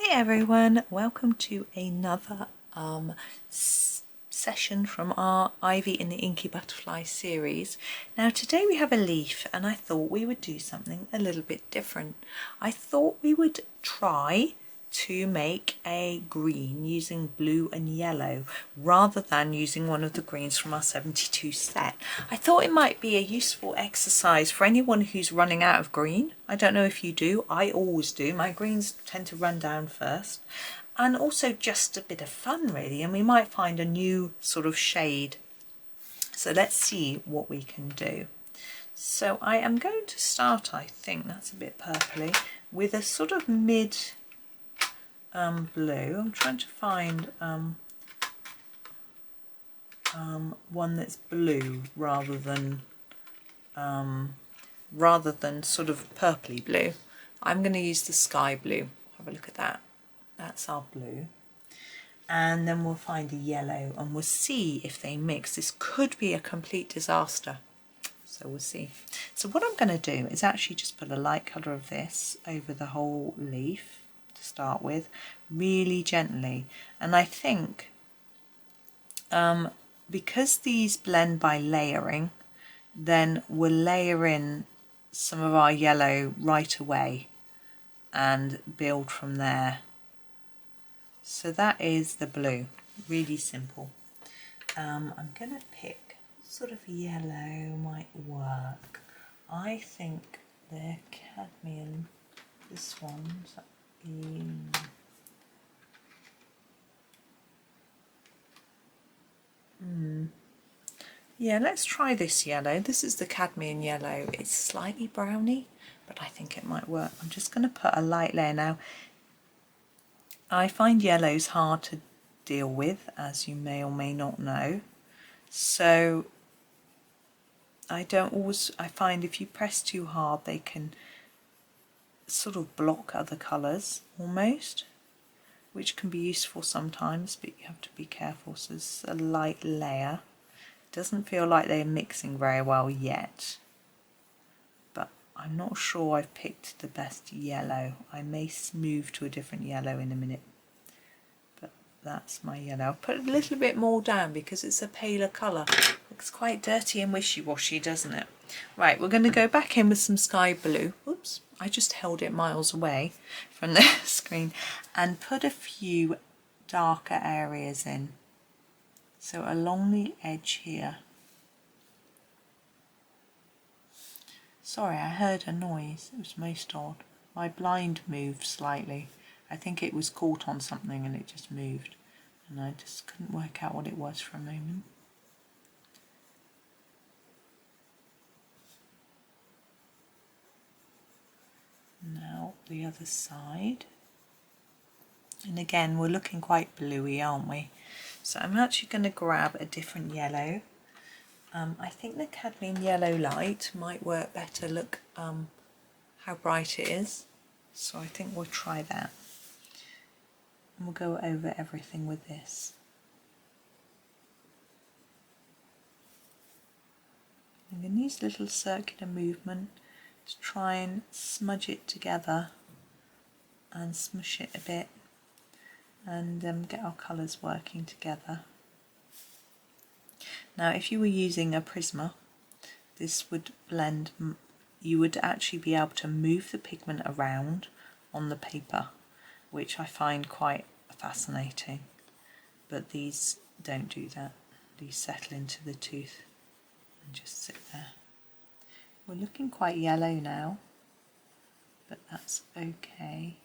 Hey everyone, welcome to another session from our Ivy in the Inky Butterfly series. Now today we have a leaf and I thought we would do something a little bit different. I thought we would try to make a green using blue and yellow rather than using one of the greens from our 72 set. I thought it might be a useful exercise for anyone who's running out of green. I don't know if you do, I always do. My greens tend to run down first. And also just a bit of fun really, and we might find a new sort of shade. So let's see what we can do. So I am going to start, I think that's a bit purpley, with a sort of mid blue. I'm trying to find one that's blue rather than sort of purpley blue. I'm going to use the sky blue. Have a look at that. That's our blue. And then we'll find a yellow and we'll see if they mix. This could be a complete disaster. So we'll see. So what I'm going to do is actually just put a light colour of this over the whole leaf to start with, really gently. And I think because these blend by layering, then we'll layer in some of our yellow right away and build from there. So that is the blue, really simple. I'm going to pick sort of yellow might work. I think the cadmium, this one's yeah, let's try this yellow. This is the cadmium yellow. It's slightly browny, but I think it might work. I'm just going to put a light layer now. I find yellows hard to deal with, as you may or may not know. So I find if you press too hard, they can sort of block other colours almost, which can be useful sometimes, but you have to be careful. So it's a light layer. Doesn't feel like they're mixing very well yet, but I'm not sure I've picked the best yellow. I may move to a different yellow in a minute, but that's my yellow. I'll put a little bit more down because it's a paler colour. Looks quite dirty and wishy-washy, doesn't it? Right, we're going to go back in with some sky blue. Oops, I just held it miles away from the screen, and put a few darker areas in. So along the edge here. Sorry, I heard a noise. It was most odd. My blind moved slightly. I think it was caught on something and it just moved. And I just couldn't work out what it was for a moment. Now the other side. And again, we're looking quite bluey, aren't we? So I'm actually going to grab a different yellow. I think the cadmium yellow light might work better. Look how bright it is. So I think we'll try that. And we'll go over everything with this. I'm going to use a little circular movement to try and smudge it together and smush it a bit, and get our colours working together. Now if you were using a Prisma, this would blend, you would actually be able to move the pigment around on the paper, which I find quite fascinating, but these don't do that. These settle into the tooth and just sit there. We're looking quite yellow now, but that's okay.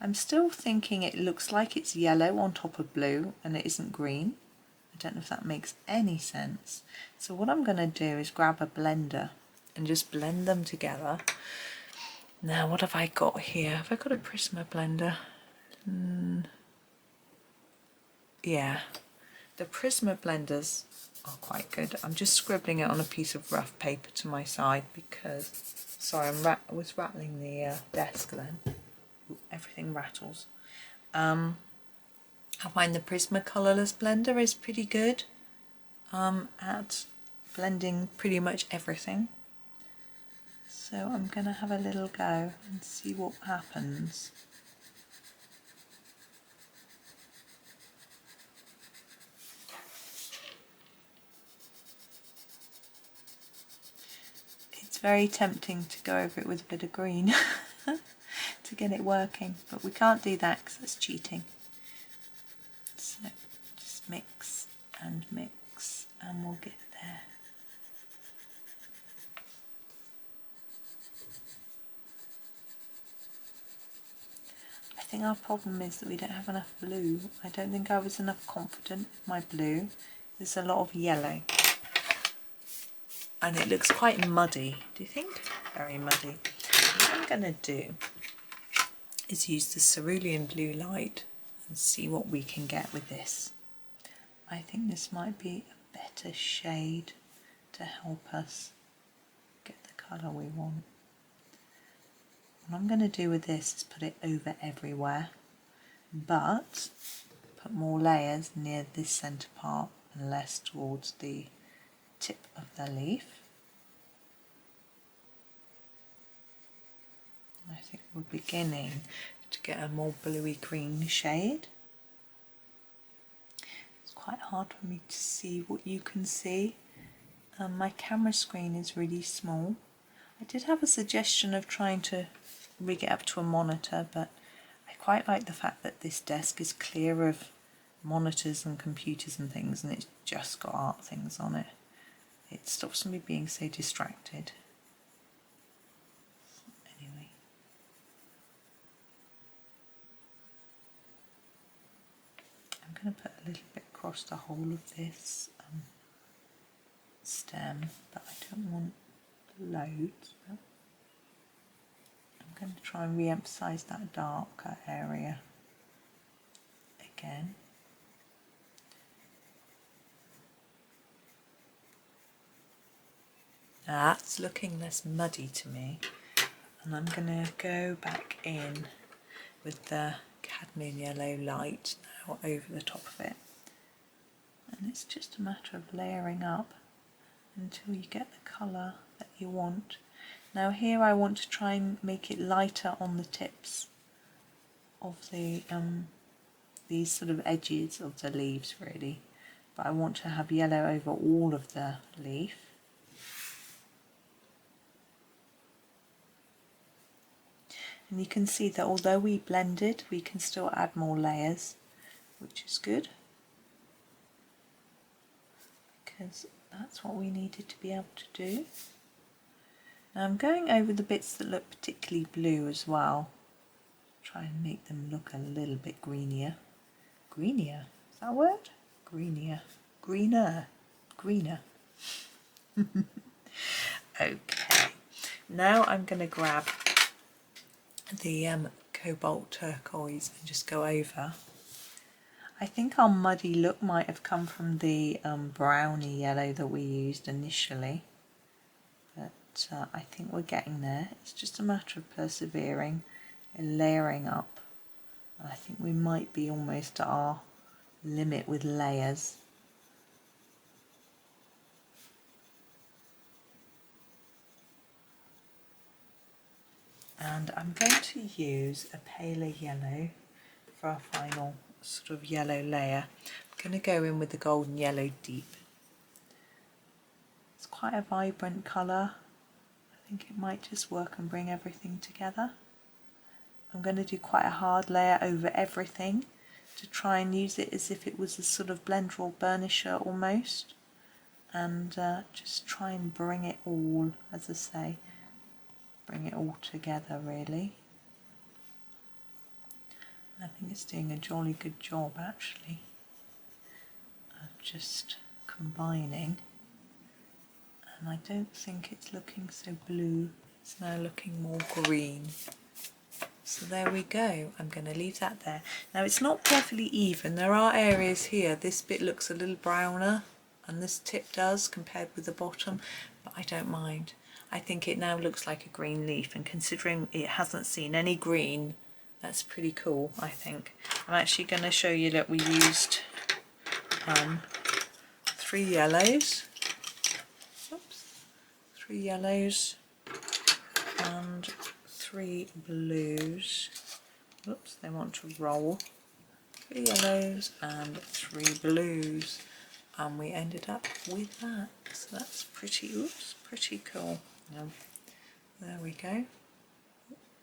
I'm still thinking it looks like it's yellow on top of blue and it isn't green. I don't know if that makes any sense. So what I'm going to do is grab a blender and just blend them together. Now what have I got here? Have I got a Prisma blender? Yeah, the Prisma blenders are quite good. I'm just scribbling it on a piece of rough paper to my side because, sorry, I was rattling the desk then. Everything rattles. I find the Prismacolor Blender is pretty good at blending pretty much everything. So I'm going to have a little go and see what happens. very tempting to go over it with a bit of green to get it working, but we can't do that because that's cheating. So just mix and we'll get there. I think our problem is that we don't have enough blue. I don't think I was enough confident with my blue. There's a lot of yellow. And it looks quite muddy. Do you think? Very muddy. What I'm going to do is use the Cerulean blue light and see what we can get with this. I think this might be a better shade to help us get the colour we want. What I'm going to do with this is put it over everywhere, but put more layers near this centre part and less towards the tip of the leaf. I think we're beginning to get a more bluey green shade. It's quite hard for me to see what you can see. My camera screen is really small. I did have a suggestion of trying to rig it up to a monitor, but I quite like the fact that this desk is clear of monitors and computers and things, and it's just got art things on it. It stops me being so distracted. Anyway. I'm going to put a little bit across the whole of this stem, but I don't want loads. I'm going to try and re-emphasise that darker area again. That's looking less muddy to me, and I'm going to go back in with the Cadmium Yellow light now over the top of it, and it's just a matter of layering up until you get the colour that you want. Now here I want to try and make it lighter on the tips of the these sort of edges of the leaves really, but I want to have yellow over all of the leaf. And you can see that although we blended, we can still add more layers, which is good, because that's what we needed to be able to do. Now I'm going over the bits that look particularly blue as well. Try and make them look a little bit greenier. Greenier? Is that a word? Greenier. Greener. Greener. Okay. Now I'm going to grab the Cobalt Turquoise and just go over. I think our muddy look might have come from the browny yellow that we used initially, but I think we're getting there. It's just a matter of persevering and layering up. I think we might be almost at our limit with layers. And I'm going to use a paler yellow for our final sort of yellow layer. I'm going to go in with the golden yellow deep. It's quite a vibrant colour. I think it might just work and bring everything together. I'm going to do quite a hard layer over everything to try and use it as if it was a sort of blender or burnisher almost, and just try and bring it all, as I say, bring it all together really. I think it's doing a jolly good job actually of just combining, and I don't think it's looking so blue, it's now looking more green. So there we go, I'm going to leave that there. Now it's not perfectly even, there are areas here, this bit looks a little browner and this tip does compared with the bottom, but I don't mind. I think it now looks like a green leaf, and considering it hasn't seen any green, that's pretty cool, I think. I'm actually going to show you that we used 3 yellows. Oops. 3 yellows and 3 blues. Oops, they want to roll. 3 yellows and 3 blues. And we ended up with that. So that's pretty, oops, pretty cool. There we go.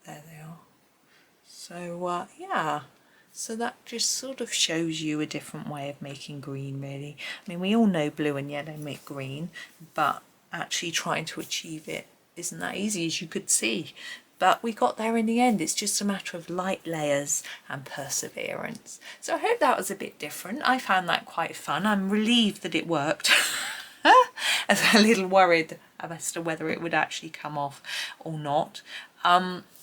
There they are. So yeah, so that just sort of shows you a different way of making green, really. I mean, we all know blue and yellow make green, but actually trying to achieve it isn't that easy, as you could see. But we got there in the end. It's just a matter of light layers and perseverance. So I hope that was a bit different. I found that quite fun. I'm relieved that it worked. I was a little worried as to whether it would actually come off or not.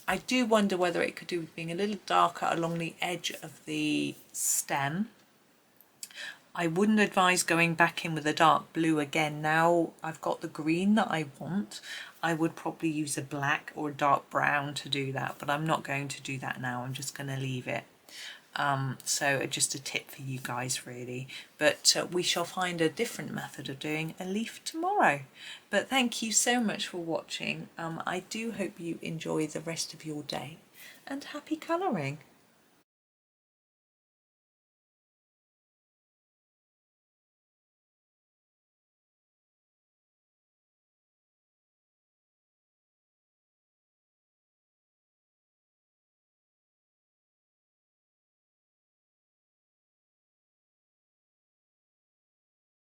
I do wonder whether it could do with being a little darker along the edge of the stem. I wouldn't advise going back in with a dark blue again. Now I've got the green that I want. I would probably use a black or a dark brown to do that, but I'm not going to do that now. I'm just going to leave it. So just a tip for you guys, really. But we shall find a different method of doing a leaf tomorrow. But thank you so much for watching. I do hope you enjoy the rest of your day, and happy colouring.